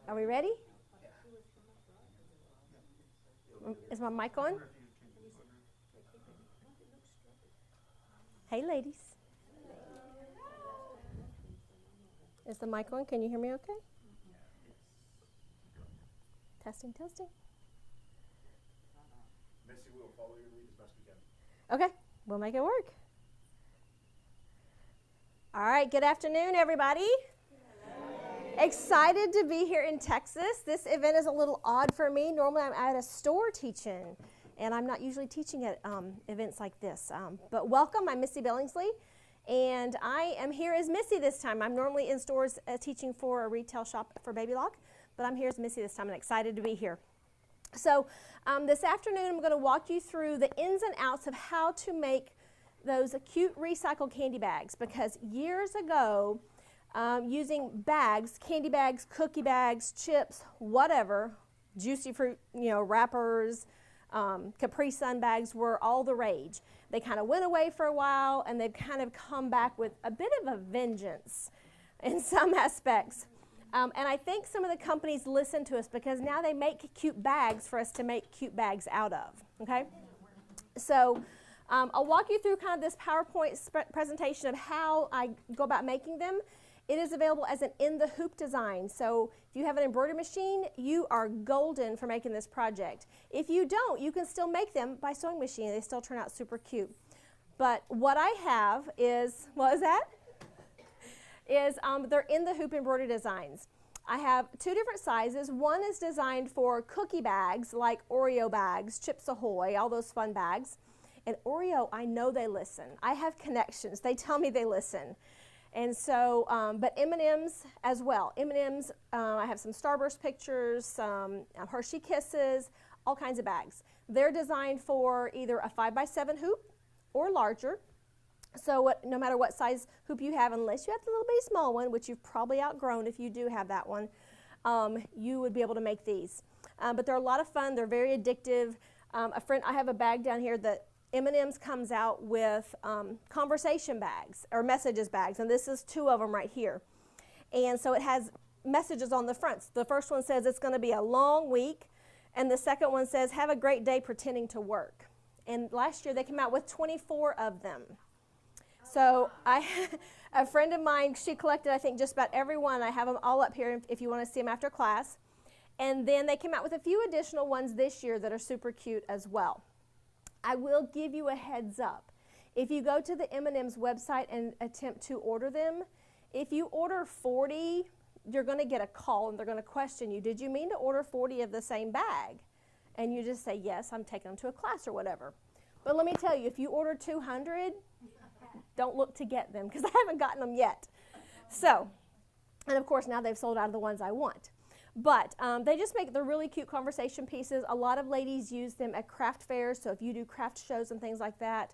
Are we ready? Is my mic on? Hey, ladies. Is the mic on? Can you hear me okay? Testing, testing. Missy will follow your lead as best we can. Okay, we'll make it work. All right, good afternoon, everybody. Excited to be here in Texas. This event is a little odd for me. Normally I'm at a store teaching, and I'm not usually teaching at events like this. But welcome, I'm Missy Billingsley, and I am here as Missy this time. I'm normally in stores teaching for a retail shop for Baby Lock, but I'm here as Missy this time and excited to be here. So this afternoon I'm going to walk you through the ins and outs of how to make those cute recycled candy bags, because years ago, using bags, candy bags, cookie bags, chips, whatever, juicy fruit, wrappers, Capri Sun bags were all the rage. They kind of went away for a while, and they've kind of come back with a bit of a vengeance in some aspects. And I think some of the companies listen to us because now they make cute bags for us to make cute bags out of, okay? So I'll walk you through kind of this PowerPoint presentation of how I go about making them. It is available as an in-the-hoop design. So if you have an embroidery machine, you are golden for making this project. If you don't, you can still make them by sewing machine. They still turn out super cute. But what I have is, what is that? They're in-the-hoop embroidery designs. I have two different sizes. One is designed for cookie bags, like Oreo bags, Chips Ahoy, all those fun bags. And Oreo, I know they listen. I have connections. They tell me they listen. And so, but M&Ms as well. M&Ms, I have some Starburst pictures, some Hershey Kisses, all kinds of bags. They're designed for either a 5x7 hoop or larger. So no matter what size hoop you have, unless you have the little bitty small one, which you've probably outgrown if you do have that one, you would be able to make these. But they're a lot of fun. They're very addictive. I have a bag down here that M&M's comes out with conversation bags or messages bags, and this is two of them right here. And so it has messages on the front. The first one says it's going to be a long week, and the second one says have a great day pretending to work. And last year they came out with 24 of them. So a friend of mine, she collected I think just about every one. I have them all up here if you want to see them after class. And then they came out with a few additional ones this year that are super cute as well. I will give you a heads up. If you go to the M&M's website and attempt to order them, if you order 40, you're going to get a call and they're going to question you. Did you mean to order 40 of the same bag? And you just say, yes, I'm taking them to a class or whatever. But let me tell you, if you order 200, don't look to get them because I haven't gotten them yet. So, and of course now they've sold out of the ones I want. But they just make the really cute conversation pieces. A lot of ladies use them at craft fairs. So if you do craft shows and things like that,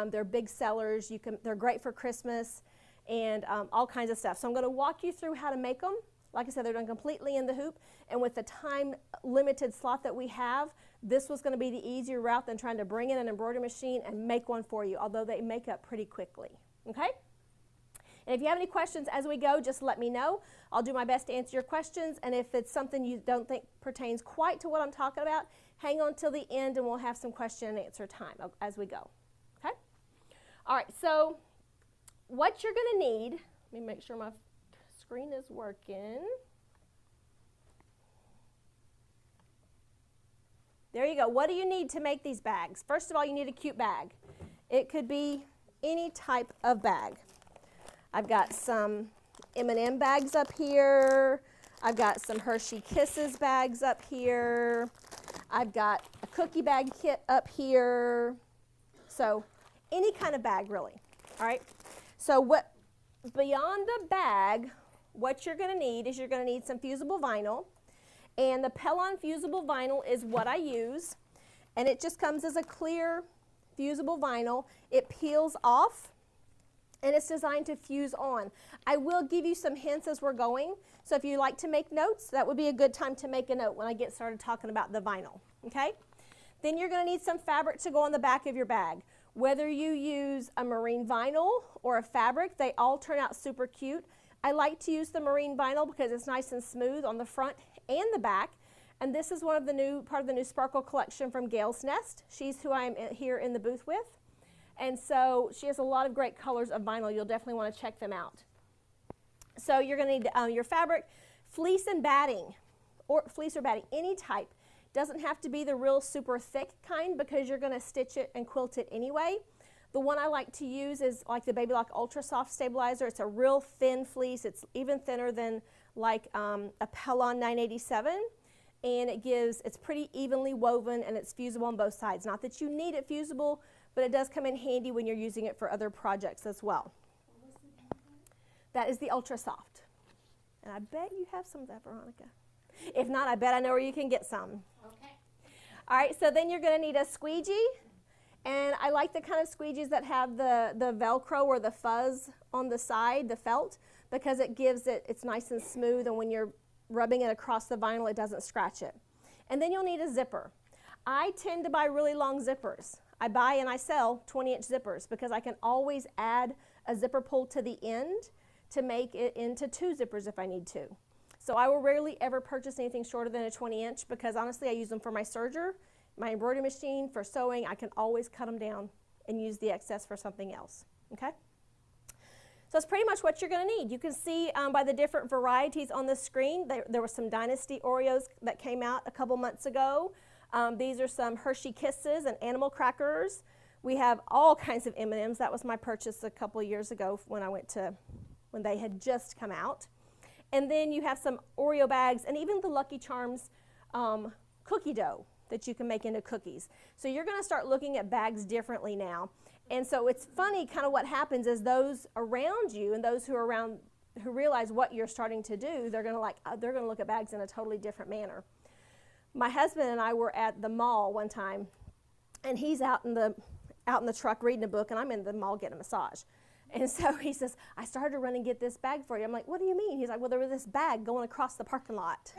they're big sellers. They're great for Christmas and all kinds of stuff. So I'm going to walk you through how to make them. Like I said, they're done completely in the hoop. And with the time limited slot that we have, this was going to be the easier route than trying to bring in an embroidery machine and make one for you, although they make up pretty quickly. Okay? And if you have any questions as we go, just let me know. I'll do my best to answer your questions. And if it's something you don't think pertains quite to what I'm talking about, hang on till the end and we'll have some question and answer time as we go. Okay? All right, so what you're going to need, let me make sure my screen is working. There you go. What do you need to make these bags? First of all, you need a cute bag. It could be any type of bag. I've got some M&M bags up here. I've got some Hershey Kisses bags up here. I've got a cookie bag kit up here. So any kind of bag, really. All right. So beyond the bag, what you're going to need is you're going to need some fusible vinyl. And the Pellon fusible vinyl is what I use. And it just comes as a clear fusible vinyl. It peels off. And it's designed to fuse on. I will give you some hints as we're going. So if you like to make notes, that would be a good time to make a note when I get started talking about the vinyl. Okay? Then you're going to need some fabric to go on the back of your bag. Whether you use a marine vinyl or a fabric, they all turn out super cute. I like to use the marine vinyl because it's nice and smooth on the front and the back. And this is part of the new Sparkle collection from Gail's Nest. She's who I'm here in the booth with. And so she has a lot of great colors of vinyl. You'll definitely want to check them out. So you're going to need your fabric, fleece and batting, or fleece or batting, any type. Doesn't have to be the real super thick kind because you're going to stitch it and quilt it anyway. The one I like to use is like the Baby Lock Ultra Soft Stabilizer. It's a real thin fleece. It's even thinner than like a Pellon 987. And it's pretty evenly woven and it's fusible on both sides. Not that you need it fusible, but it does come in handy when you're using it for other projects as well. That is the Ultra Soft. And I bet you have some of that, Veronica. If not, I bet I know where you can get some. Okay. All right, so then you're going to need a squeegee. And I like the kind of squeegees that have the Velcro or the fuzz on the side, the felt, because it's nice and smooth, and when you're rubbing it across the vinyl, it doesn't scratch it. And then you'll need a zipper. I tend to buy really long zippers. I buy and I sell 20-inch zippers because I can always add a zipper pull to the end to make it into 2 zippers if I need to. So I will rarely ever purchase anything shorter than a 20-inch because honestly I use them for my serger, my embroidery machine, for sewing. I can always cut them down and use the excess for something else. Okay? So that's pretty much what you're going to need. You can see by the different varieties on the screen, there were some Dynasty Oreos that came out a couple months ago. These are some Hershey Kisses and Animal Crackers. We have all kinds of M&Ms. That was my purchase a couple years ago when they had just come out. And then you have some Oreo bags and even the Lucky Charms cookie dough that you can make into cookies. So you're going to start looking at bags differently now. And so it's funny kind of what happens is those around you and those who are around who realize what you're starting to do, they're going to look at bags in a totally different manner. My husband and I were at the mall one time, and he's out in the truck reading a book, and I'm in the mall getting a massage. And so he says, I started to run and get this bag for you. I'm like, what do you mean? He's like, well, there was this bag going across the parking lot.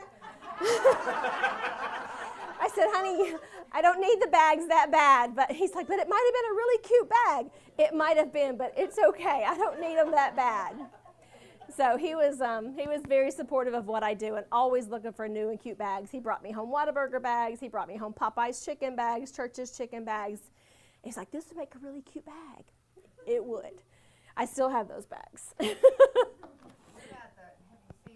I said, honey, I don't need the bags that bad. But he's like, but it might have been a really cute bag. It might have been, but it's okay. I don't need them that bad. So he was very supportive of what I do and always looking for new and cute bags. He brought me home Whataburger bags. He brought me home Popeye's chicken bags, Church's chicken bags. And he's like, this would make a really cute bag. It would. I still have those bags. Have you seen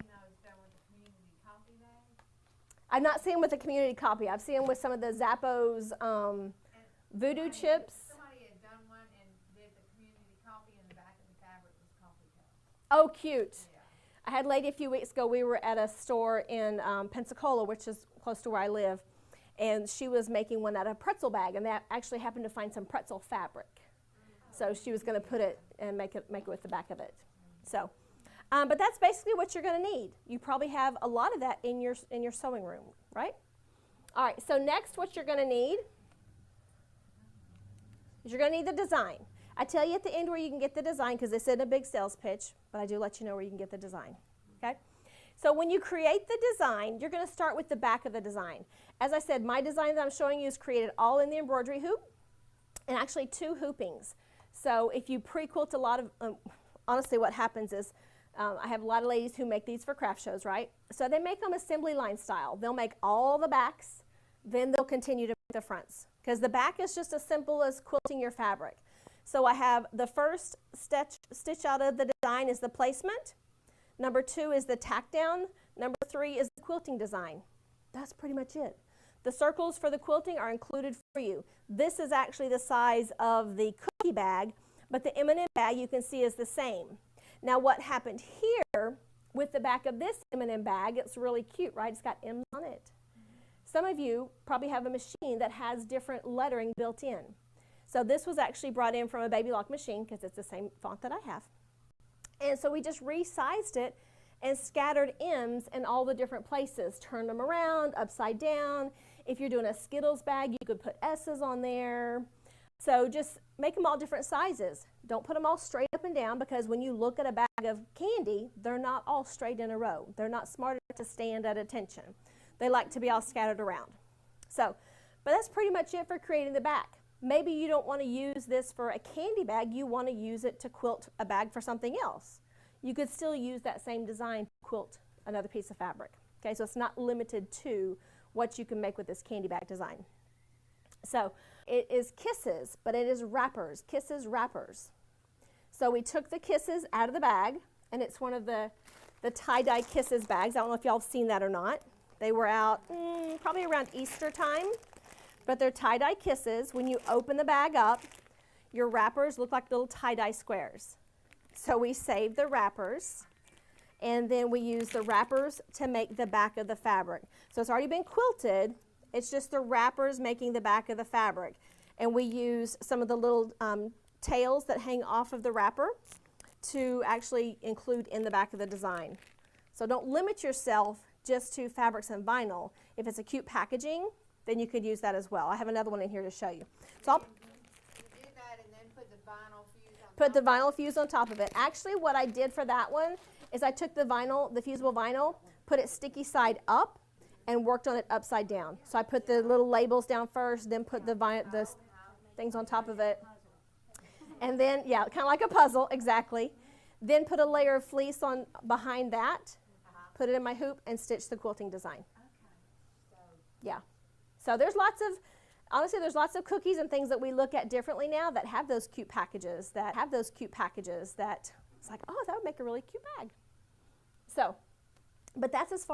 those done with the community copy bags? I've not seen them with the community copy. I've seen them with some of the Zappos voodoo chips. Somebody had done one and did the community copy, and the back of the fabric was coffee cup. Oh, cute. Yeah. I had a lady a few weeks ago. We were at a store in Pensacola, which is close to where I live, and she was making one out of a pretzel bag, and they actually happened to find some pretzel fabric. So she was going to put it and make it with the back of it. So, but that's basically what you're going to need. You probably have a lot of that in your sewing room, right? All right. So next, what you're going to need is you're going to need the design. I tell you at the end where you can get the design because this isn't a big sales pitch, but I do let you know where you can get the design. Okay. So when you create the design, you're going to start with the back of the design. As I said, my design that I'm showing you is created all in the embroidery hoop, and actually 2 hoopings. So if you pre-quilt a lot of, honestly what happens is, I have a lot of ladies who make these for craft shows, right? So they make them assembly line style. They'll make all the backs, then they'll continue to make the fronts. Because the back is just as simple as quilting your fabric. So I have the first stitch out of the design is the placement. Number 2 is the tack down. Number 3 is the quilting design. That's pretty much it. The circles for the quilting are included for you. This is actually the size of the cookie bag, but the M&M bag you can see is the same. Now what happened here with the back of this M&M bag, it's really cute, right? It's got M's on it. Some of you probably have a machine that has different lettering built in. So this was actually brought in from a Baby Lock machine because it's the same font that I have. And so we just resized it and scattered M's in all the different places, turned them around, upside down. If you're doing a Skittles bag, you could put S's on there. So just make them all different sizes. Don't put them all straight up and down because when you look at a bag of candy, they're not all straight in a row. They're not smart enough to stand at attention. They like to be all scattered around. So, but that's pretty much it for creating the back. Maybe you don't want to use this for a candy bag. You want to use it to quilt a bag for something else. You could still use that same design to quilt another piece of fabric. Okay, so it's not limited to what you can make with this candy bag design. So it is Kisses, but it is wrappers, Kisses wrappers. So we took the Kisses out of the bag, and it's one of the tie-dye Kisses bags. I don't know if y'all have seen that or not. They were out probably around Easter time, but they're tie-dye Kisses. When you open the bag up, your wrappers look like little tie-dye squares. So we saved the wrappers, and then we use the wrappers to make the back of the fabric. So it's already been quilted. It's just the wrappers making the back of the fabric. And we use some of the little tails that hang off of the wrapper to actually include in the back of the design. So don't limit yourself just to fabrics and vinyl. If it's a cute packaging, then you could use that as well. I have another one in here to show you. So I'll You do that and then put the vinyl fuse on put the top. vinyl fuse on top of it. Actually, what I did for that one is I took the vinyl, the fusible vinyl, put it sticky side up, and worked on it upside down. So I put the little labels down first, then put the things on top of it. And then, yeah, kind of like a puzzle, exactly. Then put a layer of fleece on behind that, put it in my hoop, and stitch the quilting design. Yeah. So there's lots of, honestly, there's lots of cookies and things that we look at differently now that have those cute packages, that it's like, oh, that would make a really cute bag. So, but that's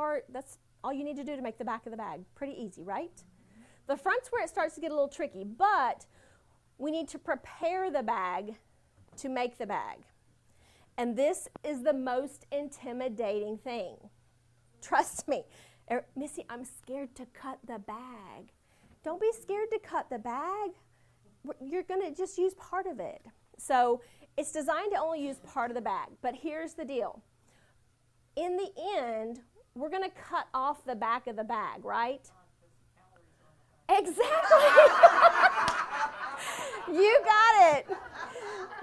all you need to do to make the back of the bag. Pretty easy, right? The front's where it starts to get a little tricky, but we need to prepare the bag to make the bag. And this is the most intimidating thing. Trust me. Missy, I'm scared to cut the bag. Don't be scared to cut the bag. You're going to just use part of it. So it's designed to only use part of the bag. But here's the deal. In the end, we're going to cut off the back of the bag, right? Exactly. You got it.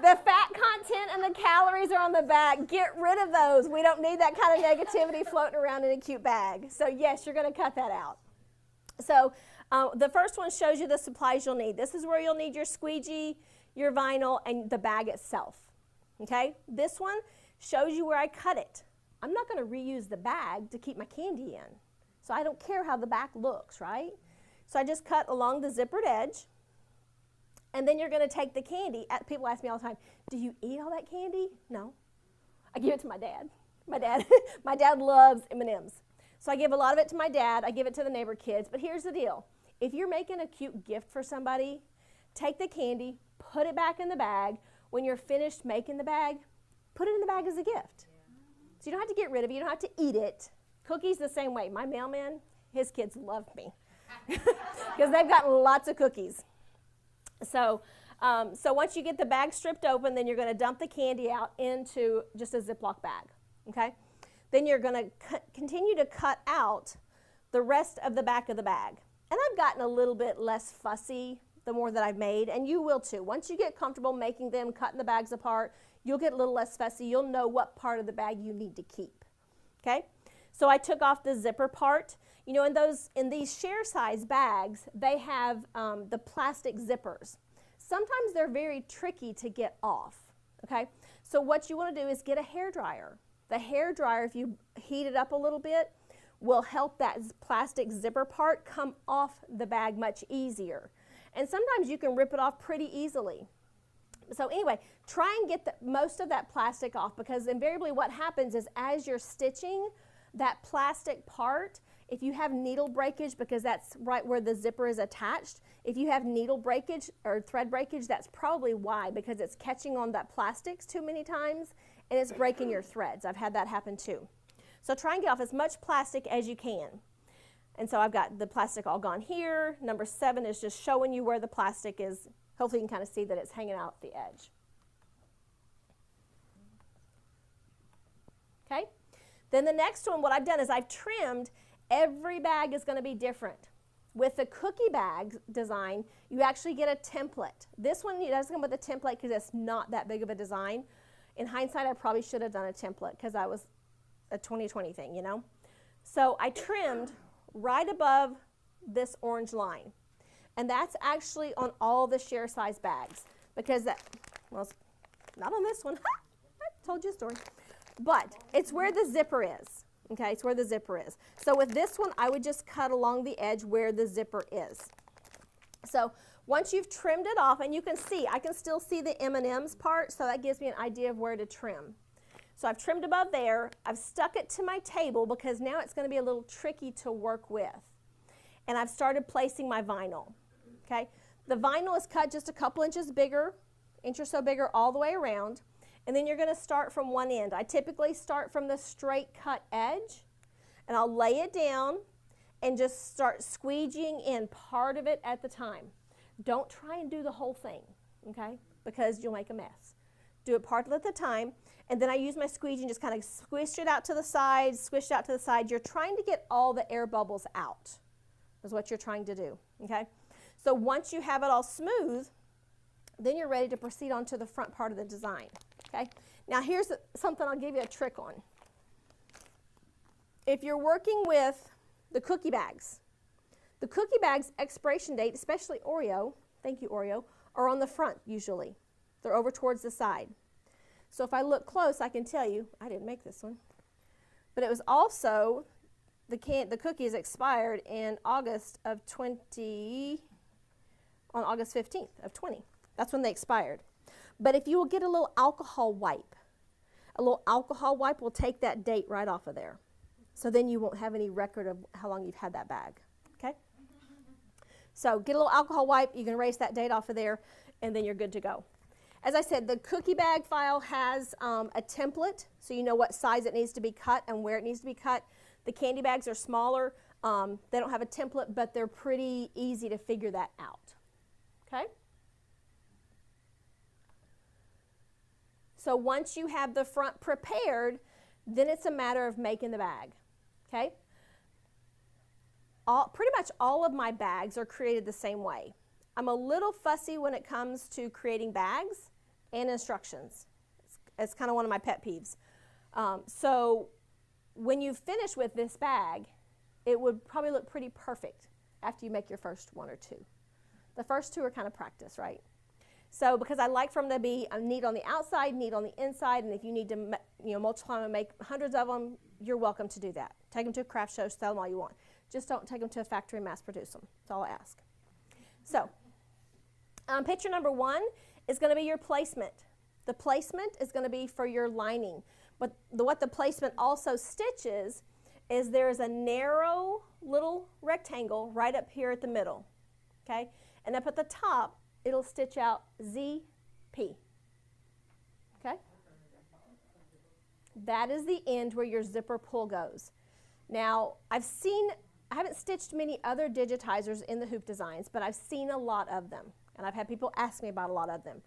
The fat content and the calories are on the back. Get rid of those. We don't need that kind of negativity floating around in a cute bag. So yes, you're going to cut that out. So the first one shows you the supplies you'll need. This is where you'll need your squeegee, your vinyl, and the bag itself. Okay? This one shows you where I cut it. I'm not going to reuse the bag to keep my candy in. So I don't care how the back looks, right? So I just cut along the zippered edge. And then you're going to take the candy. People ask me all the time, do you eat all that candy? No. I give it to my dad. My dad loves M&Ms. So I give a lot of it to my dad. I give it to the neighbor kids. But here's the deal. If you're making a cute gift for somebody, take the candy, put it back in the bag. When you're finished making the bag, put it in the bag as a gift. So you don't have to get rid of it. You don't have to eat it. Cookies the same way. My mailman, his kids love me because they've gotten lots of cookies. So once you get the bag stripped open, then you're going to dump the candy out into just a Ziploc bag, okay? Then you're going to continue to cut out the rest of the back of the bag. And I've gotten a little bit less fussy the more that I've made, and you will too. Once you get comfortable making them, cutting the bags apart, you'll get a little less fussy. You'll know what part of the bag you need to keep, okay? So I took off the zipper part. You know, in these share size bags, they have the plastic zippers. Sometimes they're very tricky to get off, okay? So what you want to do is get a hairdryer. The hairdryer, if you heat it up a little bit, will help that plastic zipper part come off the bag much easier. And sometimes you can rip it off pretty easily. So anyway, try and get most of that plastic off, because invariably what happens is as you're stitching that plastic part, if you have needle breakage, because that's right where the zipper is attached, if you have needle breakage or thread breakage, that's probably why, because it's catching on that plastics too many times and it's breaking your threads. I've had that happen too. So try and get off as much plastic as you can. And so I've got the plastic all gone here. Number 7 is just showing you where the plastic is. Hopefully you can kind of see that it's hanging out the edge. Okay? Then the next one, what I've done is I've trimmed. Every bag is going to be different. With the cookie bag design, you actually get a template. This one doesn't come with a template because it's not that big of a design. In hindsight, I probably should have done a template because I was a 2020 thing, you know. So I trimmed right above this orange line. And that's actually on all the share size bags, because that, well, it's not on this one. I told you a story. But it's where the zipper is, Okay, it's where the zipper is. So with this one, I would just cut along the edge where the zipper is. So once you've trimmed it off, and you can see, I can still see the M&Ms part, so that gives me an idea of where to trim. So I've trimmed above there. I've stuck it to my table because now it's going to be a little tricky to work with. And I've started placing my vinyl. Okay, the vinyl is cut just a couple inches bigger, inch or so bigger all the way around. And then you're going to start from one end. I typically start from the straight cut edge, and I'll lay it down and just start squeegeeing in part of it at the time. Don't try and do the whole thing, okay, because you'll make a mess. Do it part at a time, and then I use my squeegee and just kind of squish it out to the side, squish it out to the side. You're trying to get all the air bubbles out, is what you're trying to do, okay? So once you have it all smooth, then you're ready to proceed on to the front part of the design, okay? Now here's something I'll give you a trick on. If you're working with the cookie bags expiration date, especially Oreo, thank you Oreo, are on the front usually. They're over towards the side. So if I look close, I can tell you, I didn't make this one, but it was also, the cookies expired in August of on August 15th of 20. That's when they expired. But if you will get a little alcohol wipe will take that date right off of there. So then you won't have any record of how long you've had that bag, okay? So get a little alcohol wipe, you can erase that date off of there, and then you're good to go. As I said, the cookie bag file has a template, so you know what size it needs to be cut and where it needs to be cut. The candy bags are smaller. They don't have a template, but they're pretty easy to figure that out, okay? So once you have the front prepared, then it's a matter of making the bag, okay? Pretty much all of my bags are created the same way. I'm a little fussy when it comes to creating bags and instructions. It's kind of one of my pet peeves. So when you finish with this bag, it would probably look pretty perfect after you make your first one or two. The first two are kind of practice, right? So because I like for them to be neat on the outside, neat on the inside, and if you need to multiply them and make hundreds of them, you're welcome to do that. Take them to a craft show, sell them all you want. Just don't take them to a factory and mass produce them. That's all I ask. So picture number one is going to be your placement. The placement is going to be for your lining. But what the placement also stitches is there's a narrow little rectangle right up here at the middle, okay? And up at the top, it'll stitch out ZP, okay? That is the end where your zipper pull goes. Now, I haven't stitched many other digitizers in the hoop designs, but I've seen a lot of them, and I've had people ask me about a lot of them.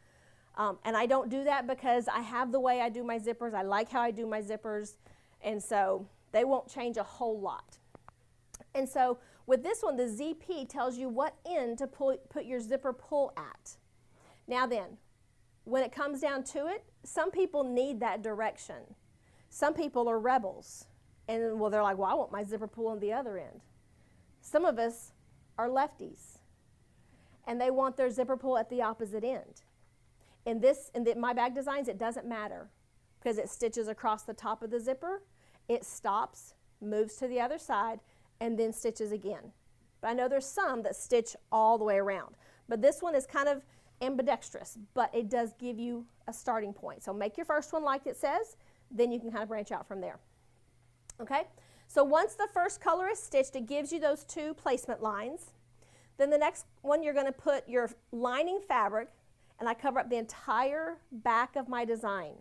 And I don't do that because I have the way I do my zippers. I like how I do my zippers, and so they won't change a whole lot. And so with this one, the ZP tells you what end to put your zipper pull at. Now then, when it comes down to it, some people need that direction. Some people are rebels. And well, they're like, well, I want my zipper pull on the other end. Some of us are lefties, and they want their zipper pull at the opposite end. In my bag designs, it doesn't matter because it stitches across the top of the zipper. It stops, moves to the other side, and then stitches again. But I know there's some that stitch all the way around. But this one is kind of ambidextrous, but it does give you a starting point. So make your first one like it says, then you can kind of branch out from there. Okay? So once the first color is stitched, it gives you those two placement lines. Then the next one, you're going to put your lining fabric, and I cover up the entire back of my design.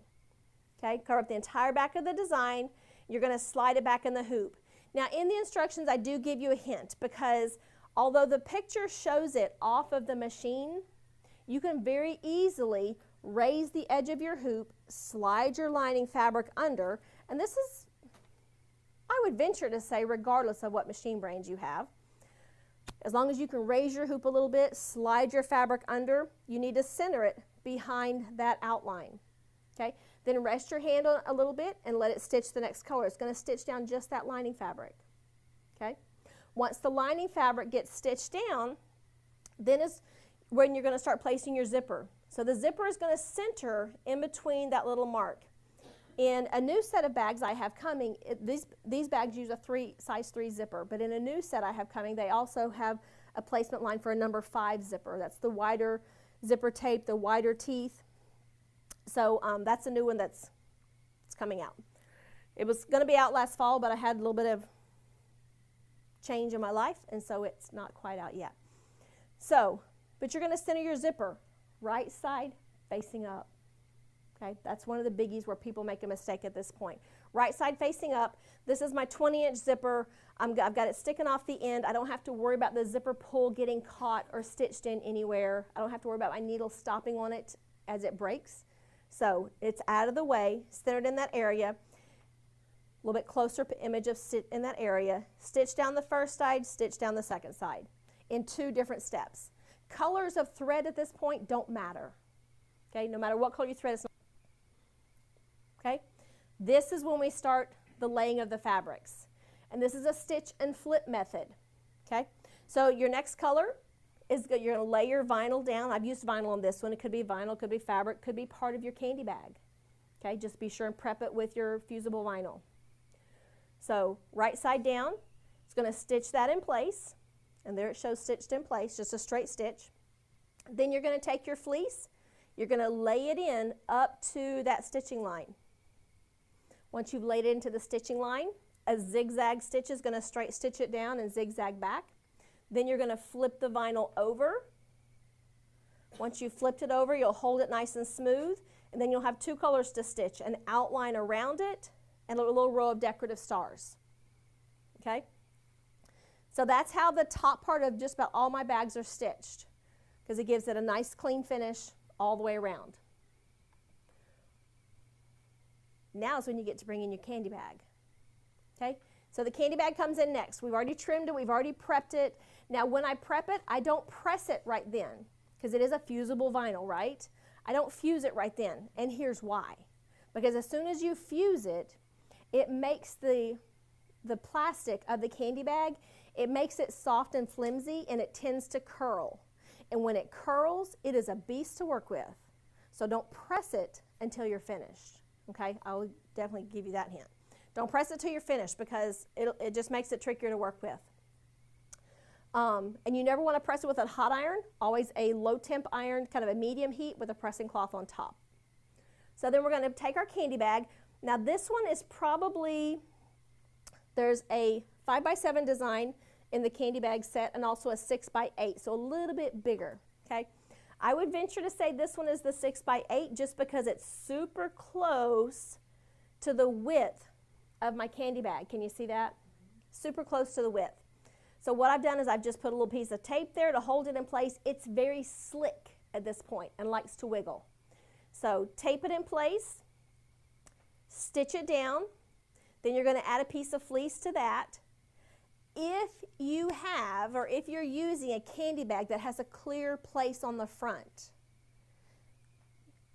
Okay? Cover up the entire back of the design. You're going to slide it back in the hoop. Now in the instructions, I do give you a hint because although the picture shows it off of the machine, you can very easily raise the edge of your hoop, slide your lining fabric under, and this is, I would venture to say, regardless of what machine brains you have. As long as you can raise your hoop a little bit, slide your fabric under, you need to center it behind that outline. Okay? Then rest your hand on it a little bit and let it stitch the next color. It's going to stitch down just that lining fabric. Okay? Once the lining fabric gets stitched down, then is when you're going to start placing your zipper. So the zipper is going to center in between that little mark. In a new set of bags I have coming, these bags use a size 3 zipper, but in a new set I have coming, they also have a placement line for a number 5 zipper. That's the wider zipper tape, the wider teeth. So that's a new one it's coming out. It was going to be out last fall, but I had a little bit of change in my life, and so it's not quite out yet. So, but you're going to center your zipper right side facing up. Okay, that's one of the biggies where people make a mistake at this point. Right side facing up. This is my 20-inch zipper. I've got it sticking off the end. I don't have to worry about the zipper pull getting caught or stitched in anywhere. I don't have to worry about my needle stopping on it as it breaks. So it's out of the way, centered in that area. A little bit closer image of in that area. Stitch down the first side, stitch down the second side in 2 different steps. Colors of thread at this point don't matter. Okay, no matter what color you thread, it's not. Okay, this is when we start the laying of the fabrics. And this is a stitch and flip method. Okay, so your next color is you're going to lay your vinyl down. I've used vinyl on this one. It could be vinyl, could be fabric, could be part of your candy bag. Okay, just be sure and prep it with your fusible vinyl. So right side down, it's going to stitch that in place. And there it shows stitched in place, just a straight stitch. Then you're going to take your fleece, you're going to lay it in up to that stitching line. Once you've laid it into the stitching line, a zigzag stitch is going to straight stitch it down and zigzag back. Then you're going to flip the vinyl over. Once you've flipped it over, you'll hold it nice and smooth, and then you'll have 2 colors to stitch, an outline around it and a little row of decorative stars. Okay? So that's how the top part of just about all my bags are stitched, because it gives it a nice clean finish all the way around. Now is when you get to bring in your candy bag. Okay? So the candy bag comes in next. We've already trimmed it. We've already prepped it. Now when I prep it, I don't press it right then, because it is a fusible vinyl, right? I don't fuse it right then. And here's why. Because as soon as you fuse it, it makes the plastic of the candy bag, it makes it soft and flimsy, and it tends to curl. And when it curls, it is a beast to work with. So don't press it until you're finished. Okay, I will definitely give you that hint. Don't press it till you're finished, because it just makes it trickier to work with. And you never want to press it with a hot iron, always a low temp iron, kind of a medium heat with a pressing cloth on top. So then we're going to take our candy bag. Now this one is probably, there's a 5x7 design in the candy bag set and also a 6x8, so a little bit bigger, okay? I would venture to say this one is the 6x8 just because it's super close to the width of my candy bag. Can you see that? Super close to the width. So what I've done is I've just put a little piece of tape there to hold it in place. It's very slick at this point and likes to wiggle. So tape it in place, stitch it down, then you're going to add a piece of fleece to that. If you have, or if you're using a candy bag that has a clear place on the front,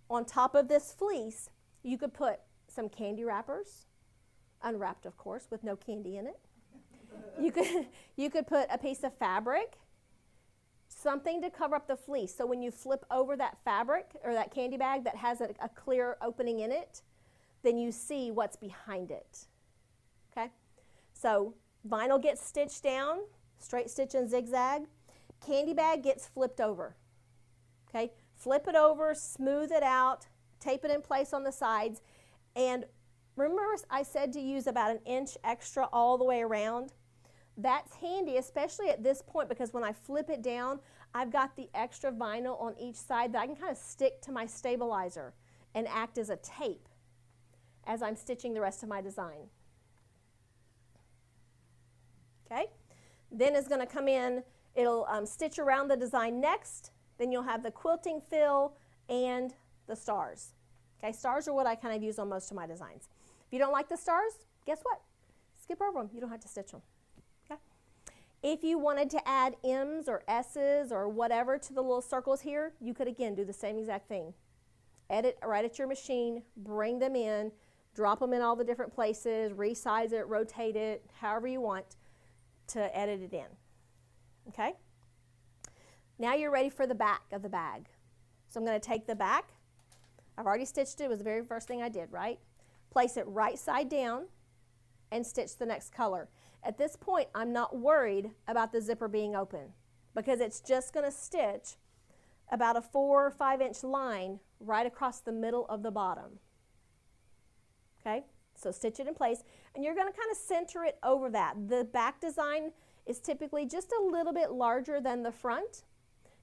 on top of this fleece, you could put some candy wrappers, unwrapped of course, with no candy in it. You could put a piece of fabric, something to cover up the fleece. So when you flip over that fabric or that candy bag that has a clear opening in it, then you see what's behind it. Okay? So vinyl gets stitched down, straight stitch and zigzag. Candy bag gets flipped over. Okay? Flip it over, smooth it out, tape it in place on the sides. And remember I said to use about 1 inch extra all the way around? That's handy, especially at this point, because when I flip it down, I've got the extra vinyl on each side that I can kind of stick to my stabilizer and act as a tape as I'm stitching the rest of my design. Okay? Then it's going to come in, it'll stitch around the design next, then you'll have the quilting fill and the stars. Okay, stars are what I kind of use on most of my designs. If you don't like the stars, guess what? Skip over them. You don't have to stitch them. Okay? If you wanted to add M's or S's or whatever to the little circles here, you could again do the same exact thing. Edit right at your machine, bring them in, drop them in all the different places, resize it, rotate it, however you want to edit it in. Okay? Now you're ready for the back of the bag. So I'm going to take the back. I've already stitched it. It was the very first thing I did, right? place it right side down, and stitch the next color. At this point, I'm not worried about the zipper being open because it's just going to stitch about a 4 or 5 inch line right across the middle of the bottom. Okay, so stitch it in place, and you're going to kind of center it over that. The back design is typically just a little bit larger than the front,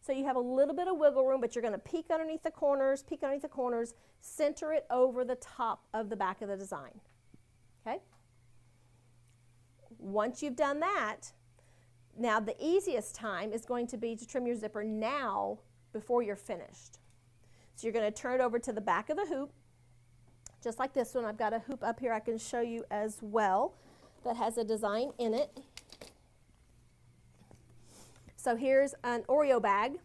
so you have a little bit of wiggle room, but you're going to peek underneath the corners, center it over the top of the back of the design. Okay? Once you've done that, now the easiest time is going to be to trim your zipper now before you're finished. So you're going to turn it over to the back of the hoop, just like this one. I've got a hoop up here I can show you as well that has a design in it. So here's an Oreo bag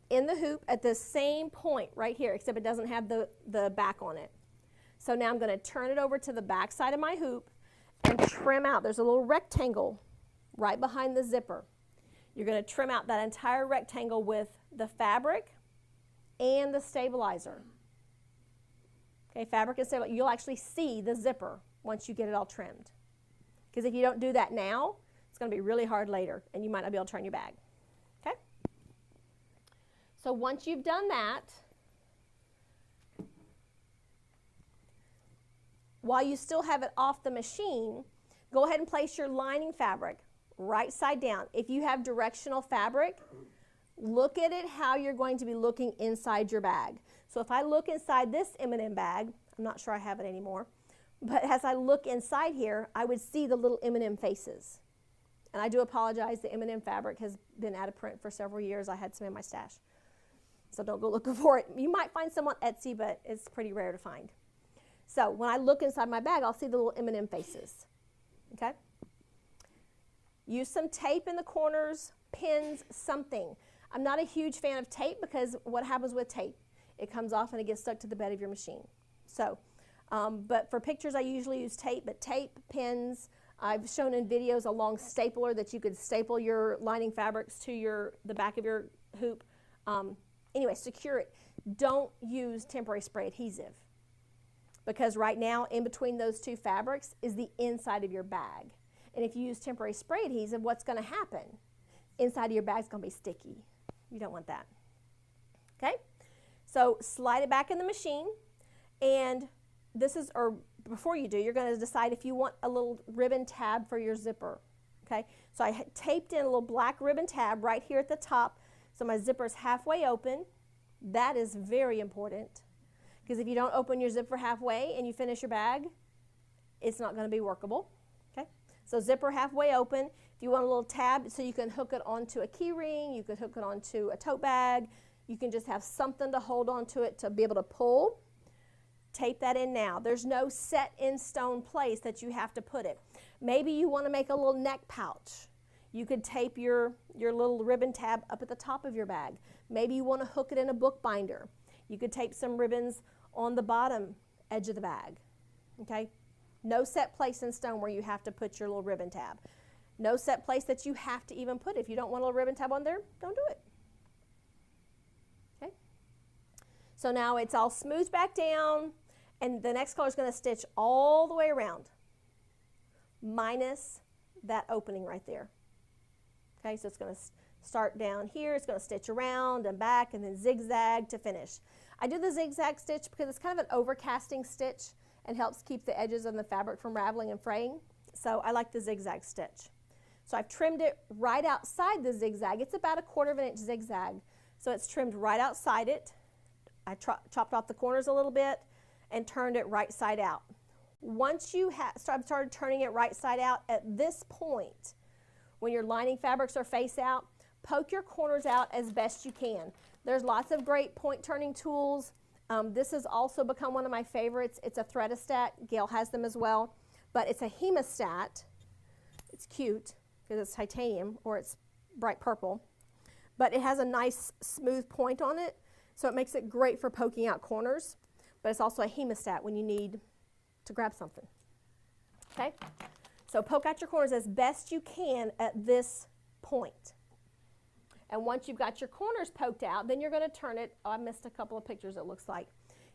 in the hoop at the same point right here, except it doesn't have the back on it. So now I'm going to turn it over to the back side of my hoop and trim out. There's a little rectangle right behind the zipper. You're going to trim out that entire rectangle with the fabric and the stabilizer. Okay, fabric and stabilizer. You'll actually see the zipper once you get it all trimmed. Because if you don't do that now, it's going to be really hard later, and you might not be able to turn your bag. Okay? So once you've done that, while you still have it off the machine, go ahead and place your lining fabric right side down. If you have directional fabric, look at it how you're going to be looking inside your bag. So if I look inside this M&M bag, I'm not sure I have it anymore, but as I look inside here, I would see the little M&M faces. And I do apologize, the M&M fabric has been out of print for several years. I had some in my stash. So don't go looking for it. You might find some on Etsy, but it's pretty rare to find. So when I look inside my bag, I'll see the little M&M faces. Okay? Use some tape in the corners, pins, something. I'm not a huge fan of tape because what happens with tape? It comes off and it gets stuck to the bed of your machine. So, but for pictures I usually use tape, but tape, pins. I've shown in videos a long stapler that you could staple your lining fabrics to the back of your hoop. Anyway, secure it. Don't use temporary spray adhesive because right now in between those two fabrics is the inside of your bag. And if you use temporary spray adhesive, what's going to happen? Inside of your bag is going to be sticky. You don't want that. Okay? So slide it back in the machine, and this is, or before you do, you're going to decide if you want a little ribbon tab for your zipper. Okay? So I taped in a little black ribbon tab right here at the top, so my zipper is halfway open. That is very important, because if you don't open your zipper halfway and you finish your bag, it's not going to be workable. Okay? So zipper halfway open. If you want a little tab so you can hook it onto a key ring, you could hook it onto a tote bag, you can just have something to hold onto it to be able to pull. Tape that in now. There's no set in stone place that you have to put it. Maybe you want to make a little neck pouch. You could tape your little ribbon tab up at the top of your bag. Maybe you want to hook it in a book binder. You could tape some ribbons on the bottom edge of the bag. Okay? No set place in stone where you have to put your little ribbon tab. No set place that you have to even put. If you don't want a little ribbon tab on there, don't do it. Okay? So now it's all smoothed back down, and the next color is going to stitch all the way around, minus that opening right there. Okay, so it's going to start down here, it's going to stitch around and back, and then zigzag to finish. I do the zigzag stitch because it's kind of an overcasting stitch and helps keep the edges of the fabric from raveling and fraying. So I like the zigzag stitch. So I've trimmed it right outside the zigzag. It's about a 1/4 inch zigzag. So it's trimmed right outside it. I chopped off the corners a little bit and turned it right side out. Once you started turning it right side out, at this point, when your lining fabrics are face out, poke your corners out as best you can. There's lots of great point turning tools. This has also become one of my favorites. It's a threadostat. Gail has them as well. But it's a hemostat. It's cute because it's titanium or it's bright purple. But it has a nice smooth point on it, so it makes it great for poking out corners. But it's also a hemostat when you need to grab something. Okay? So poke out your corners as best you can at this point. And once you've got your corners poked out, then you're going to turn it. Oh, I missed a couple of pictures, it looks like.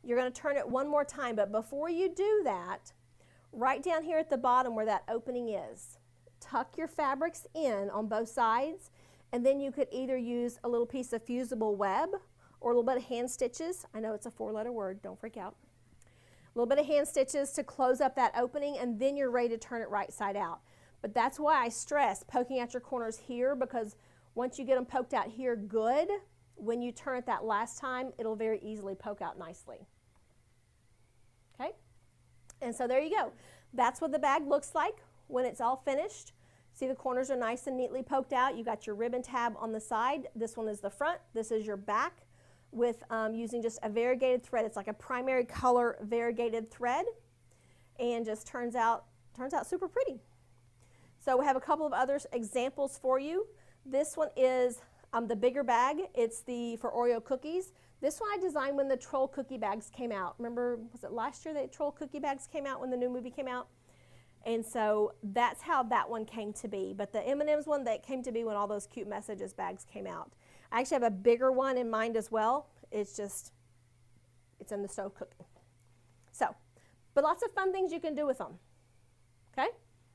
You're going to turn it one more time, but before you do that, right down here at the bottom where that opening is, tuck your fabrics in on both sides, and then you could either use a little piece of fusible web or a little bit of hand stitches. I know it's a 4-letter word, don't freak out. A little bit of hand stitches to close up that opening, and then you're ready to turn it right side out. But that's why I stress poking out your corners here, because once you get them poked out here good, when you turn it that last time, it'll very easily poke out nicely. Okay? And so there you go. That's what the bag looks like when it's all finished. See, the corners are nice and neatly poked out. You got your ribbon tab on the side. This one is the front. This is your back with using just a variegated thread. It's like a primary color variegated thread, and just turns out super pretty. So we have a couple of other examples for you. This one is the bigger bag. It's for Oreo cookies. This one I designed when the Troll cookie bags came out. Remember, was it last year that Troll cookie bags came out when the new movie came out? And so that's how that one came to be. But the M&M's one, that came to be when all those cute messages bags came out. I actually have a bigger one in mind as well. It's in the stove cooking. So, but lots of fun things you can do with them. Okay?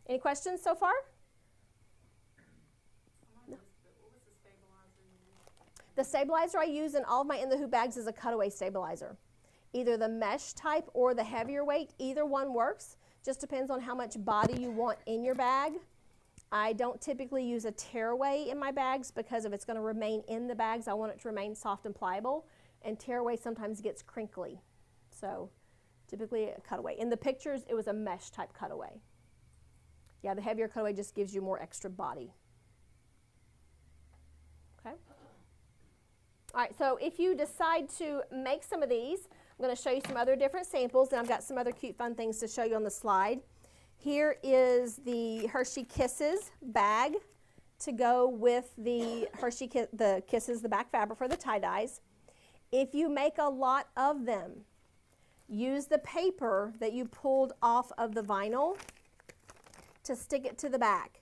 Any questions so far? No. The stabilizer I use in all of my In the Hoop bags is a cutaway stabilizer. Either the mesh type or the heavier weight, either one works. Just depends on how much body you want in your bag. I don't typically use a tearaway in my bags because if it's going to remain in the bags, I want it to remain soft and pliable. And tearaway sometimes gets crinkly. So typically a cutaway. In the pictures, it was a mesh type cutaway. Yeah, the heavier cutaway just gives you more extra body. Okay. All right, so if you decide to make some of these, I'm going to show you some other different samples, and I've got some other cute fun things to show you on the slide. Here is the Hershey Kisses bag to go with the the Kisses, the back fabric for the tie-dyes. If you make a lot of them, use the paper that you pulled off of the vinyl to stick it to the back.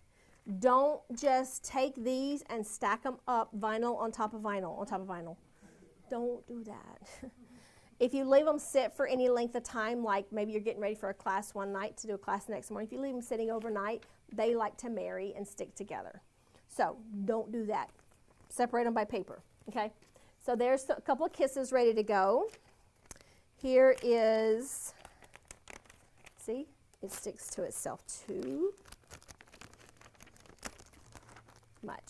Don't just take these and stack them up vinyl on top of vinyl on top of vinyl. Don't do that. If you leave them sit for any length of time, like maybe you're getting ready for a class one night to do a class the next morning, if you leave them sitting overnight, they like to marry and stick together. So don't do that. Separate them by paper, okay? So there's a couple of kisses ready to go. Here is, see, it sticks to itself too much.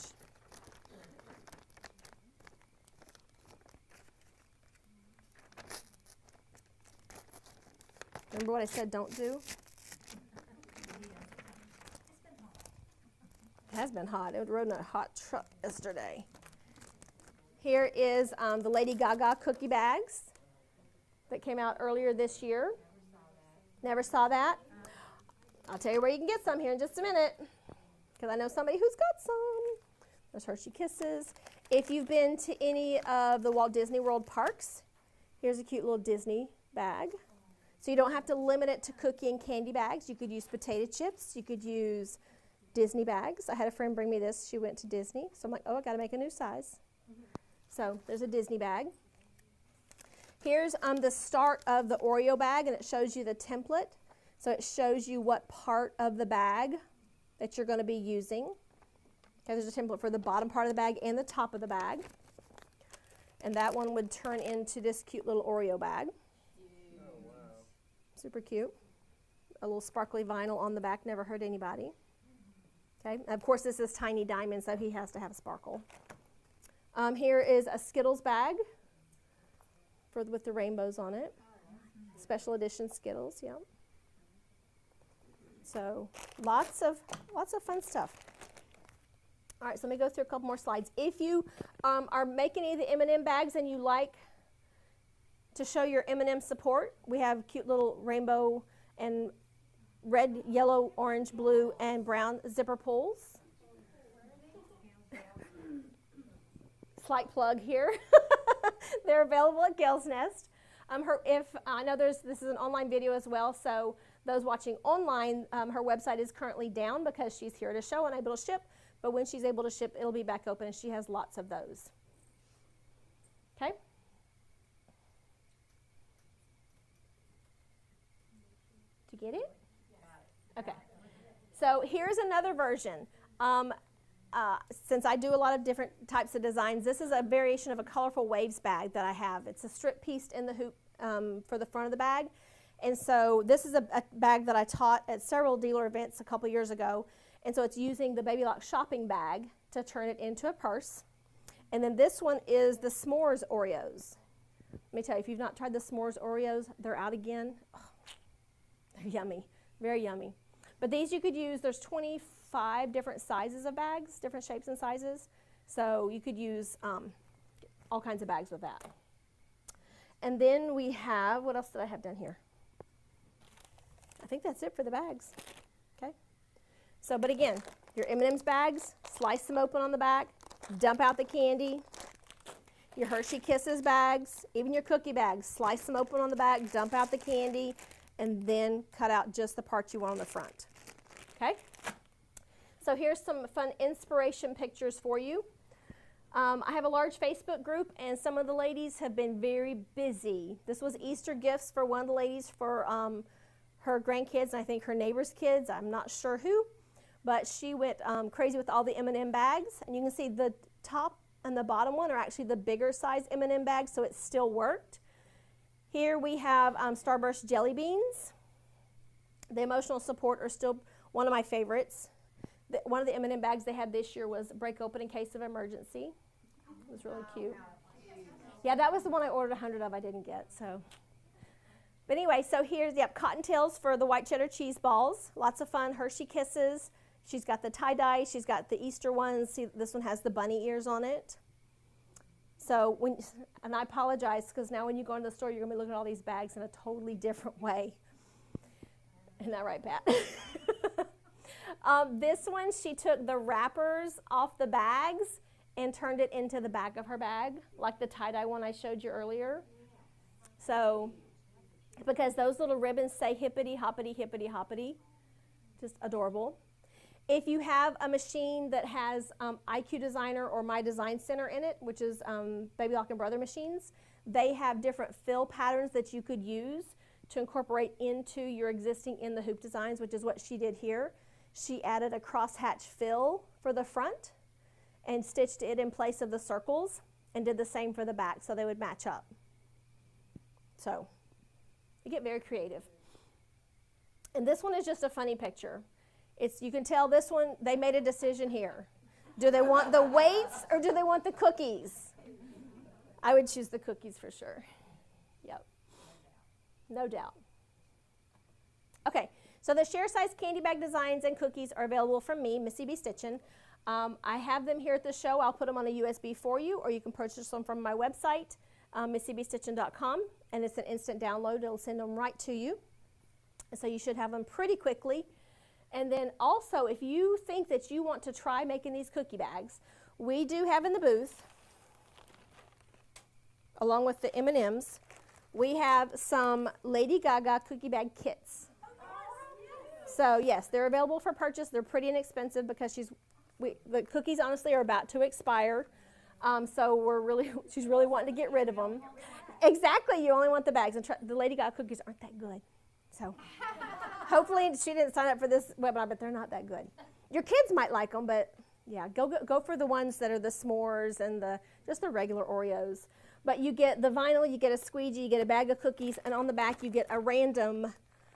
Remember what I said don't do? It has been hot. It rode in a hot truck yesterday. Here is the Lady Gaga cookie bags that came out earlier this year. Never saw that? I'll tell you where you can get some here in just a minute, because I know somebody who's got some. There's Hershey Kisses. If you've been to any of the Walt Disney World parks, here's a cute little Disney bag. So you don't have to limit it to cookie and candy bags. You could use potato chips. You could use Disney bags. I had a friend bring me this. She went to Disney. So I'm like, oh, I got to make a new size. So there's a Disney bag. Here's the start of the Oreo bag, and it shows you the template. So it shows you what part of the bag that you're going to be using. Okay, there's a template for the bottom part of the bag and the top of the bag. And that one would turn into this cute little Oreo bag. Super cute. A little sparkly vinyl on the back, never hurt anybody. Okay, and of course this is Tiny Diamond, so he has to have sparkle. Here is a Skittles bag with the rainbows on it. Special edition Skittles, yeah. So lots of fun stuff. All right, so let me go through a couple more slides. If you are making any of the M&M bags and you like to show your M&M support, we have cute little rainbow and red, yellow, orange, blue, and brown zipper pulls. Slight plug here. They're available at Gail's Nest. I know this is an online video as well, so those watching online, her website is currently down because she's here to show and able to ship, but when she's able to ship, it'll be back open, and she has lots of those. Okay? get it? Okay. So here's another version. Since I do a lot of different types of designs, this is a variation of a colorful waves bag that I have. It's a strip pieced in the hoop for the front of the bag. And so this is a bag that I taught at several dealer events a couple years ago. And so it's using the Baby Lock shopping bag to turn it into a purse. And then this one is the S'mores Oreos. Let me tell you, if you've not tried the S'mores Oreos, they're out again. Oh, they're yummy, very yummy. But these you could use, there's 25 different sizes of bags, different shapes and sizes. So you could use all kinds of bags with that. And then we have, what else did I have down here? I think that's it for the bags. Okay. So, but again, your M&M's bags, slice them open on the back, dump out the candy. Your Hershey Kisses bags, even your cookie bags, slice them open on the back, dump out the candy, and then cut out just the parts you want on the front. Okay? So here's some fun inspiration pictures for you. I have a large Facebook group, and some of the ladies have been very busy. This was Easter gifts for one of the ladies for her grandkids, and I think her neighbor's kids. I'm not sure who, but she went crazy with all the M&M bags. And you can see the top and the bottom one are actually the bigger size M&M bags, so it still worked. Here we have Starburst jelly beans. The emotional support are still one of my favorites. One of the M&M bags they had this year was break open in case of emergency. It was really cute. Yeah, that was the one I ordered 100 of. I didn't get, so. But anyway, so here's, Cottontails for the white cheddar cheese balls. Lots of fun. Hershey Kisses. She's got the tie-dye. She's got the Easter ones. See, this one has the bunny ears on it. So, and I apologize, because now when you go into the store, you're going to be looking at all these bags in a totally different way. Isn't that right, Pat? This one, she took the wrappers off the bags and turned it into the back of her bag, like the tie-dye one I showed you earlier. So, because those little ribbons say hippity, hoppity, hippity, hoppity. Just adorable. If you have a machine that has IQ Designer or My Design Center in it, which is Baby Lock and Brother machines, they have different fill patterns that you could use to incorporate into your existing in the hoop designs, which is what she did here. She added a crosshatch fill for the front and stitched it in place of the circles and did the same for the back so they would match up. So you get very creative. And this one is just a funny picture. You can tell this one, they made a decision here. Do they want the weights or do they want the cookies? I would choose the cookies for sure. Yep. No doubt. Okay, so the share size candy bag designs and cookies are available from me, Missy B. Stitchin'. I have them here at the show. I'll put them on a USB for you, or you can purchase them from my website, missybstitchin.com, and it's an instant download. It'll send them right to you. So you should have them pretty quickly. And then also, if you think that you want to try making these cookie bags, we do have in the booth, along with the M&Ms, we have some Lady Gaga cookie bag kits. So yes, they're available for purchase. They're pretty inexpensive because the cookies honestly are about to expire. So she's really wanting to get rid of them. Exactly, you only want the bags. And the Lady Gaga cookies aren't that good. So hopefully she didn't sign up for this webinar, but they're not that good. Your kids might like them, but yeah, go for the ones that are the s'mores and just the regular Oreos. But you get the vinyl, you get a squeegee, you get a bag of cookies, and on the back you get a random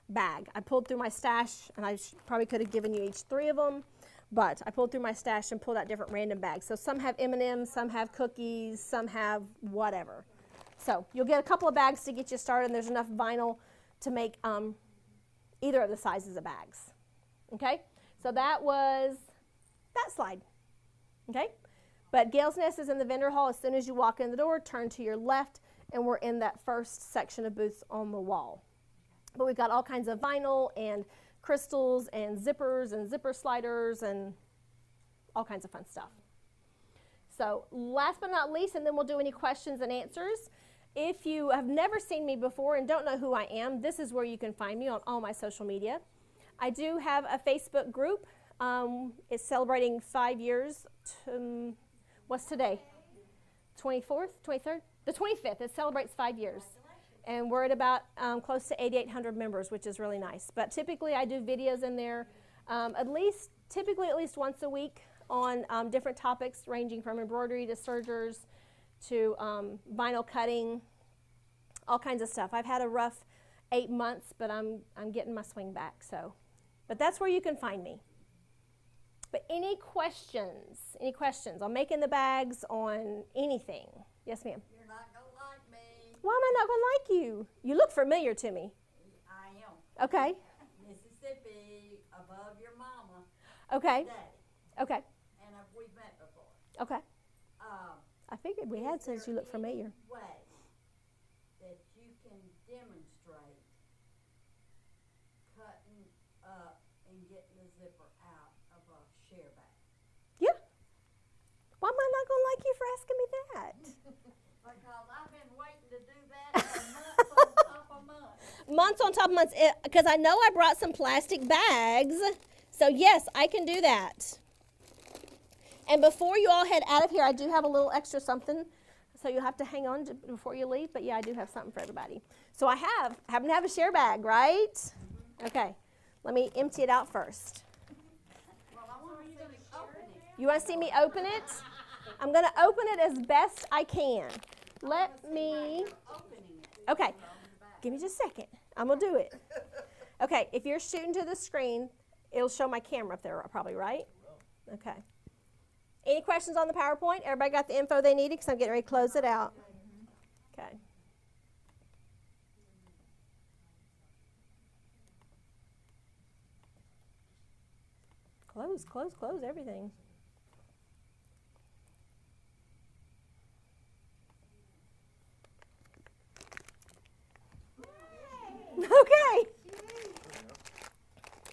bag. I pulled through my stash, and I probably could have given you each 3 of them, but I pulled through my stash and pulled out different random bags. So some have M&Ms, some have cookies, some have whatever. So you'll get a couple of bags to get you started, and there's enough vinyl to make either of the sizes of bags. Okay, so that was that slide. Okay, but Gail's Nest is in the vendor hall. As soon as you walk in the door, turn to your left, and we're in that first section of booths on the wall. But we've got all kinds of vinyl and crystals and zippers and zipper sliders and all kinds of fun stuff. So last but not least, and then we'll do any questions and answers. If you have never seen me before and don't know who I am, this is where you can find me on all my social media. I do have a Facebook group. It's celebrating 5 years. What's today? 24th? 23rd? The 25th. It celebrates 5 years. And we're at about close to 8,800 members, which is really nice. But typically I do videos in there typically at least once a week on different topics ranging from embroidery to sergers to vinyl cutting, all kinds of stuff. I've had a rough 8 months, but I'm getting my swing back. But that's where you can find me. But any questions? Any questions on making the bags, on anything? Yes, ma'am. You're not going to like me. Why am I not going to like you? You look familiar to me. I am. Okay. Mississippi, above your mama. Okay. Daddy. Okay. And we've met before. Okay. I figured we had since you look familiar. Way that you can demonstrate cutting up and getting the zipper out of a share bag. Yeah. Why am I not going to like you for asking me that? Because I've been waiting to do that for months on top of months. Months on top of months, because I know I brought some plastic bags. So yes, I can do that. And before you all head out of here, I do have a little extra something. So you'll have to hang on before you leave. But yeah, I do have something for everybody. So I happen to have a share bag, right? Mm-hmm. Okay. Let me empty it out first. Well, I want to see you open it. You want to see me open it? I'm going to open it as best I can. Let me. Opening it. Okay. Give me just a second. I'm going to do it. Okay. If you're shooting to the screen, it'll show my camera up there probably, right? Okay. Any questions on the PowerPoint? Everybody got the info they needed? Because I'm getting ready to close it out. Okay. Close everything. Okay.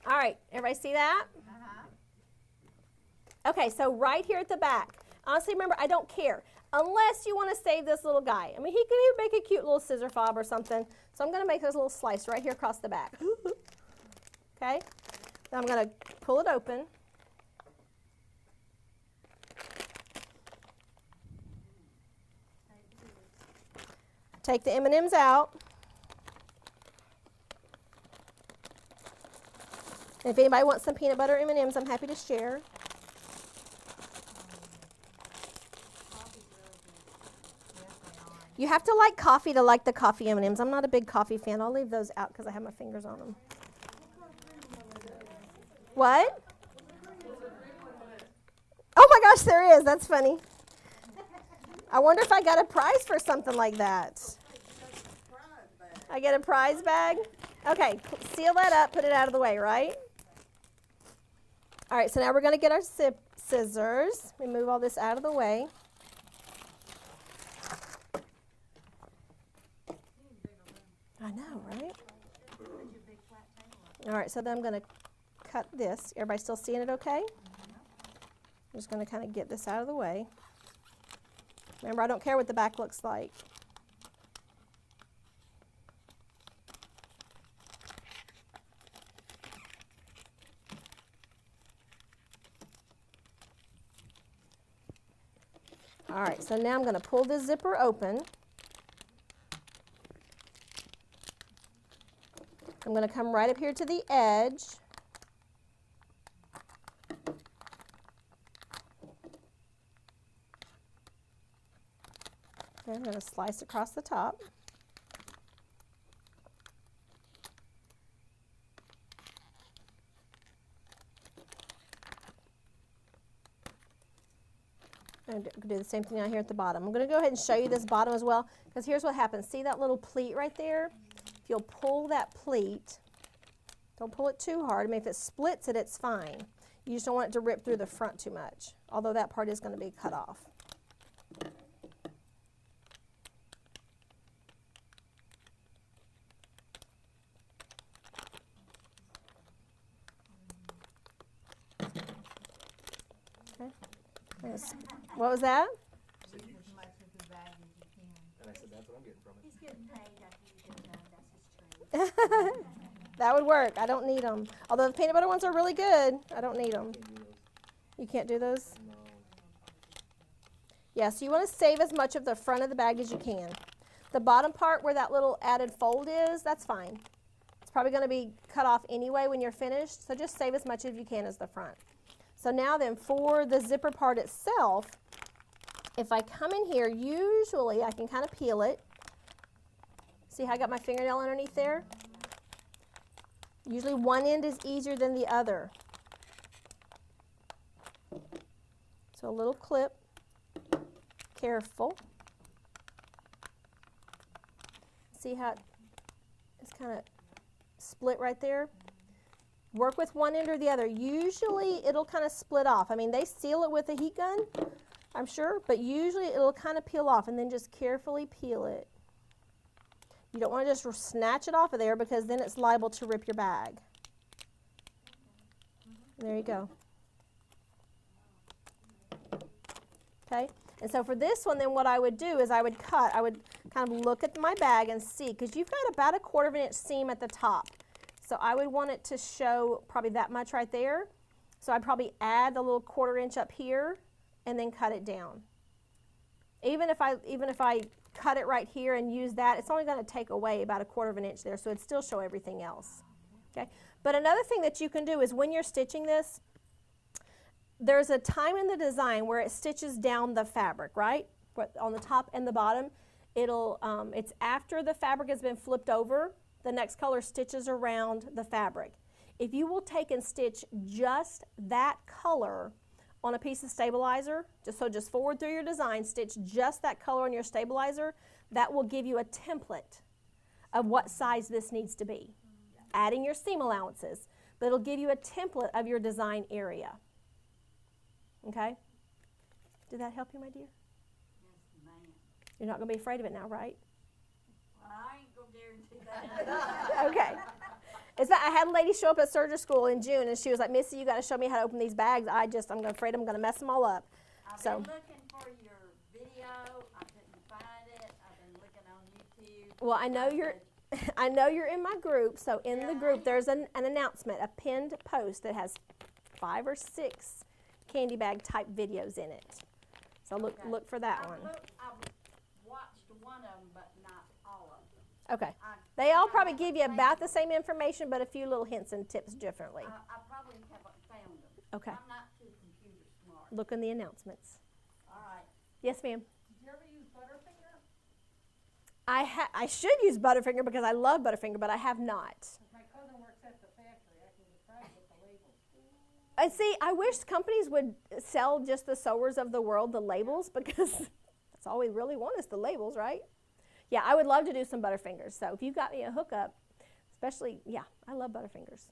All right. Everybody see that? Okay, so right here at the back, honestly, remember, I don't care. Unless you want to save this little guy. I mean, he could even make a cute little scissor fob or something. So I'm going to make this little slice right here across the back. Okay? Then I'm going to pull it open. Take the M&Ms out. And if anybody wants some peanut butter M&Ms, I'm happy to share. You have to like coffee to like the coffee M&Ms. I'm not a big coffee fan. I'll leave those out because I have my fingers on them. What? Oh my gosh, there is. That's funny. I wonder if I got a prize for something like that. I get a prize bag? Okay, seal that up, put it out of the way, right? All right, so now we're going to get our scissors. Remove all this out of the way. I know, right? All right, so then I'm going to cut this. Everybody still seeing it okay? I'm just going to kind of get this out of the way. Remember, I don't care what the back looks like. All right, so now I'm going to pull this zipper open. I'm going to come right up here to the edge. Okay, I'm going to slice across the top. And do the same thing out here at the bottom. I'm going to go ahead and show you this bottom as well, because here's what happens. See that little pleat right there? If you'll pull that pleat, don't pull it too hard. I mean, if it splits it, it's fine. You just don't want it to rip through the front too much, although that part is going to be cut off. Okay. What was that? Use as much of the bag as you can. And I said, that's what I'm getting from it. He's getting paid after you get done. That's his trade. That would work. I don't need them. Although the peanut butter ones are really good, I don't need them. You can't do those? No. Yeah, so you want to save as much of the front of the bag as you can. The bottom part where that little added fold is, that's fine. It's probably going to be cut off anyway when you're finished, so just save as much as you can as the front. So now then, for the zipper part itself, if I come in here, usually I can kind of peel it. See how I got my fingernail underneath there? Usually one end is easier than the other. So a little clip, careful. See how it's kind of split right there? Work with one end or the other. Usually it'll kind of split off. I mean, they seal it with a heat gun, I'm sure, but usually it'll kind of peel off, and then just carefully peel it. You don't want to just snatch it off of there because then it's liable to rip your bag. There you go. Okay, and so for this one, then what I would do is I would kind of look at my bag and see, because you've got about 1/4 inch seam at the top. So I would want it to show probably that much right there. So I'd probably add a little 1/4 inch up here and then cut it down. Even if I cut it right here and use that, it's only going to take away about 1/4 inch there, so it'd still show everything else. Okay. But another thing that you can do is when you're stitching this, there's a time in the design where it stitches down the fabric, right? But on the top and the bottom, it's after the fabric has been flipped over, the next color stitches around the fabric. If you will take and stitch just that color on a piece of stabilizer, just forward through your design, stitch just that color on your stabilizer, that will give you a template of what size this needs to be. Adding your seam allowances, but it'll give you a template of your design area. Okay? Did that help you, my dear? Yes, ma'am. You're not going to be afraid of it now, right? Well, I ain't gonna guarantee that. Okay. In fact, I had a lady show up at surgery school in June, and she was like, "Missy, you got to show me how to open these bags. I'm afraid I'm going to mess them all up." I've So, been looking for your video. I couldn't find it. I've been looking on YouTube. well, I know you're in my group. So in the group, there's an announcement, a pinned post that has 5 or 6 candy bag type videos in it. So look for that one. I've watched one of them, but not all of them. Okay. They all probably give you about the same information, but a few little hints and tips differently. I probably haven't found them. Okay. I'm not too computer smart. Look in the announcements. All right. Yes, ma'am. Did you ever use Butterfinger? I should use Butterfinger because I love Butterfinger, but I have not. 'Cause my cousin works at the factory. I can try to get the labels. And see, I wish companies would sell just the sewers of the world the labels, because that's all we really want is the labels, right? Yeah, I would love to do some Butterfingers. So if you've got me a hookup, especially, yeah, I love Butterfingers.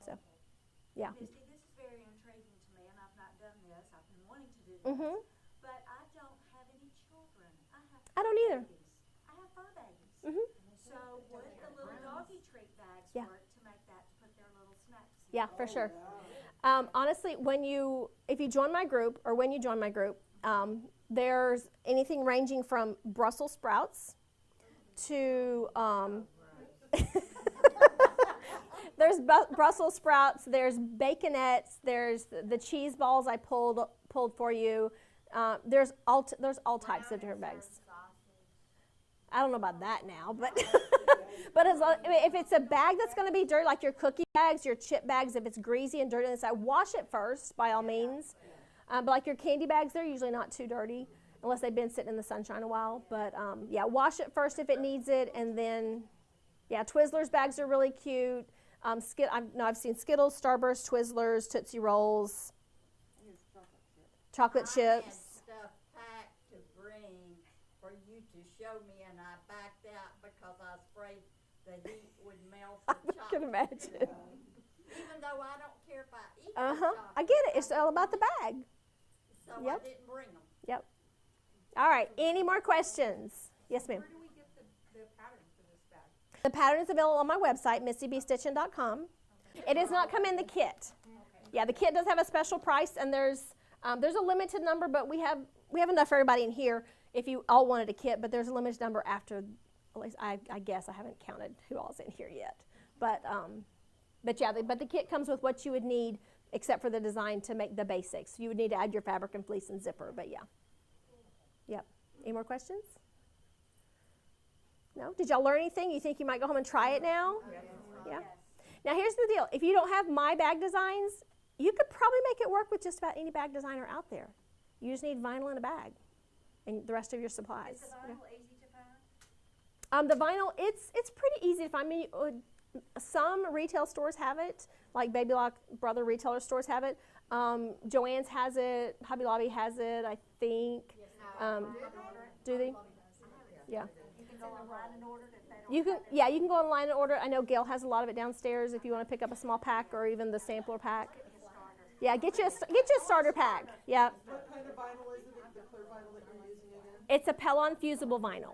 So, yeah. Misty, this is very intriguing to me, and I've not done this. I've been wanting to do this. Mm-hmm. But I don't have any children. I don't either. Babies. I have fur babies. Mm-hmm. So would the little doggy treat bags Yeah. work to make that, to put their little snacks in? Yeah, for sure. Honestly, if you join my group, or when you join my group, there's anything ranging from Brussels sprouts to there's Brussels sprouts, there's baconettes, there's the cheese balls I pulled for you. There's all types of different bags. I don't know about that now, but but if it's a bag that's going to be dirty, like your cookie bags, your chip bags, if it's greasy and dirty inside, wash it first by all means. But like your candy bags, they're usually not too dirty unless they've been sitting in the sunshine a while. But yeah, wash it first if it needs it, and then yeah, Twizzlers bags are really cute. I've seen Skittles, Starburst, Twizzlers, Tootsie Rolls, chocolate I had chips. stuff packed to bring for you to show me, and I backed out because I was afraid the heat would melt the I chocolate. can imagine. Even though I don't care if I eat the I chocolate. get it. It's all about the bag. So Yep. I didn't bring them. Yep. All right. Any more questions? Yes, ma'am. Where do we get the pattern for this bag? The pattern is available on my website, missybstitching.com. It does not come in the kit. Yeah, the kit does have a special price, and there's a limited number, but we have enough for everybody in here if you all wanted a kit, but there's a limited number after, at least I guess I haven't counted who all's in here yet. But yeah, but the kit comes with what you would need except for the design to make the basics. You would need to add your fabric and fleece and zipper, but yeah. Yep. Any more questions? No? Did y'all learn anything? You think you might go home and try it now? Yeah. Now here's the deal. If you don't have my bag designs, you could probably make it work with just about any bag designer out there. You just need vinyl in a bag and the rest of your supplies. Is the vinyl easy to find? The vinyl, it's pretty easy to find. I mean, some retail stores have it, like Baby Lock Brother retailer stores have it. Joann's has it. Hobby Lobby has it, I think. Do they? Yeah. You can go online and order it if they don't. You can, yeah, you can go online and order. I know Gail has a lot of it downstairs if you want to pick up a small pack or even the sampler pack. Yeah, get you a starter pack. Yeah. What kind of vinyl is it, the clear vinyl that you're using again? It's a Pellon fusible vinyl.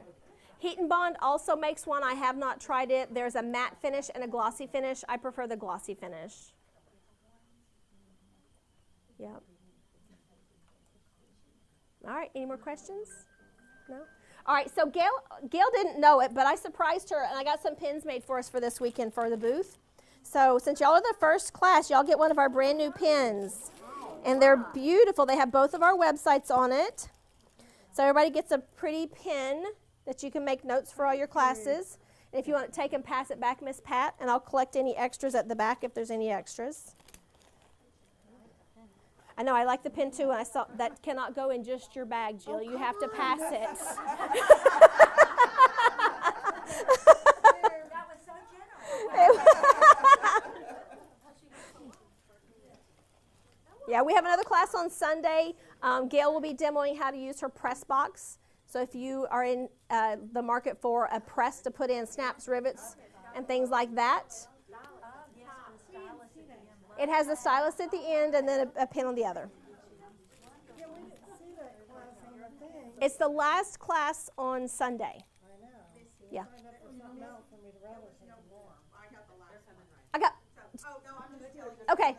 Heat and Bond also makes one. I have not tried it. There's a matte finish and a glossy finish. I prefer the glossy finish. Yeah. All right, any more questions? No? All right, so Gail didn't know it, but I surprised her, and I got some pins made for us for this weekend for the booth. So since y'all are the first class, y'all get one of our brand new pins. And they're beautiful. They have both of our websites on it. So everybody gets a pretty pin that you can make notes for all your classes. And if you want to take and pass it back, Miss Pat, and I'll collect any extras at the back if there's any extras. I know, I like the pin too, and I saw that cannot go in just your bag, Jill. You have to pass it. That was so generous. Yeah, we have another class on Sunday. Gail will be demoing how to use her press box. So if you are in the market for a press to put in snaps, rivets, and things like that, it has a stylus at the end and then a pin on the other. Yeah, we didn't see that class on the thing. It's the last class on Sunday. I know. Yeah. Signed up for something else for me to rather something more. I got, Oh, no, I'm just telling you. okay.